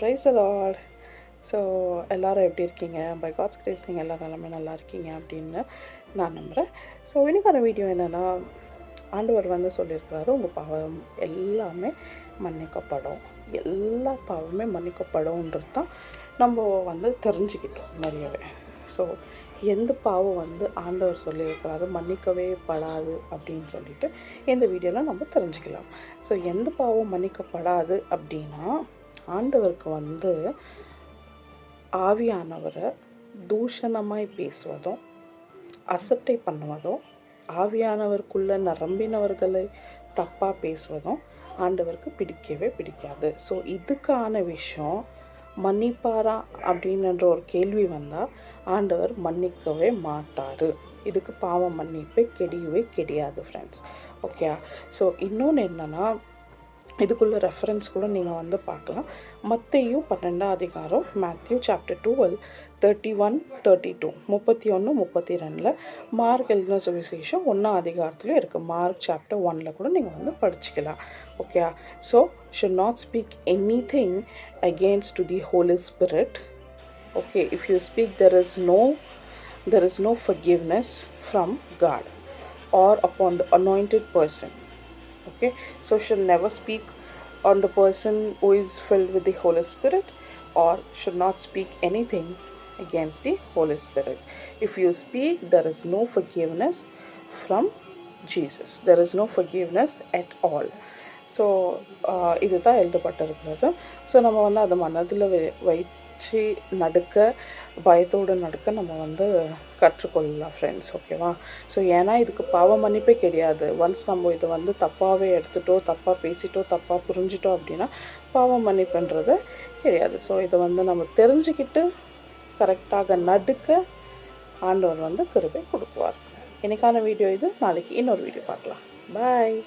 Price தி Lord. So எல்லோரும் எப்படி இருக்கீங்க? பை காட்ஸ் கிரேஸ் நீங்கள் எல்லோரும் எல்லாமே நல்லா இருக்கீங்க அப்படின்னு நான் நம்புகிறேன். ஸோ இன்னைக்கான வீடியோ என்னென்னா, ஆண்டவர் வந்து சொல்லியிருக்கிறாரு, உங்கள் பாவம் எல்லாமே மன்னிக்கப்படும், எல்லா பாவமே மன்னிக்கப்படும்ன்றது தான் நம்ம வந்து தெரிஞ்சுக்கிட்டோம் நிறையவே. ஸோ எந்த பாவம் வந்து ஆண்டவர் சொல்லியிருக்கிறாரு மன்னிக்கவே படாது அப்படின்னு சொல்லிட்டு இந்த வீடியோவில் நம்ம தெரிஞ்சுக்கலாம். ஸோ எந்த பாவம் மன்னிக்கப்படாது அப்படின்னா, ஆண்டவருக்கு வந்து ஆவியானவரை தூஷணமாய் பேசுவதும் அசட்டை பண்ணுவதும் ஆவியானவருக்குள்ள நிரம்பினவர்களை தப்பாக பேசுவதும் ஆண்டவருக்கு பிடிக்கவே பிடிக்காது. ஸோ இதுக்கான விஷயம் மன்னிப்பாரா அப்படின்ற ஒரு கேள்வி வந்தால் ஆண்டவர் மன்னிக்கவே மாட்டார். இதுக்கு பாவ மன்னிப்பே கிடையாது ஃப்ரெண்ட்ஸ். ஓகே. ஸோ இன்னொன்று என்னென்னா, இதுக்குள்ள ரெஃபரன்ஸ் கூட நீங்கள் வந்து பார்க்கலாம். மத்தேயு 12ஆம் அதிகாரம், மேத்யூ சாப்டர் 12 31 32 31 32 மார்க் எழுதின சுவிசேஷம் 1ஆம் அதிகாரத்துலையும் இருக்குது. மார்க் சாப்டர் 1 கூட நீங்கள் வந்து படிச்சுக்கலாம். Okay. So should not speak anything against to the Holy Spirit. Okay, if you speak, there is no forgiveness from God or upon the anointed person. Okay, so should never speak on the person who is filled with the Holy Spirit, or should not speak anything against the Holy Spirit. If you speak, there is no forgiveness from Jesus. There is no forgiveness at all. So இதுதான் எழுதப்பட்டிருக்கிறது. So நம்ம வந்து அதை மனதில் வச்சு பயத்தோடு நடக்க நம்ம வந்து கற்றுக்கொள்ளலாம் ஃப்ரெண்ட்ஸ். ஓகேவா? ஸோ ஏன்னா இதுக்கு பாவ மன்னிப்பே கிடையாது. ஒன்ஸ் நம்ம இதை வந்து தப்பாகவே எடுத்துட்டோம், தப்பாக பேசிட்டோம், தப்பாக புரிஞ்சிட்டோம் அப்படின்னா பாவ மன்னிப்புன்றது கிடையாது. ஸோ இதை வந்து நம்ம தெரிஞ்சுக்கிட்டு கரெக்டாக ஆண்டவர் வந்து கிருபை கொடுக்குவார். இன்னைக்கான வீடியோ இது. நாளைக்கு இன்னொரு வீடியோ பார்க்கலாம். பாய்.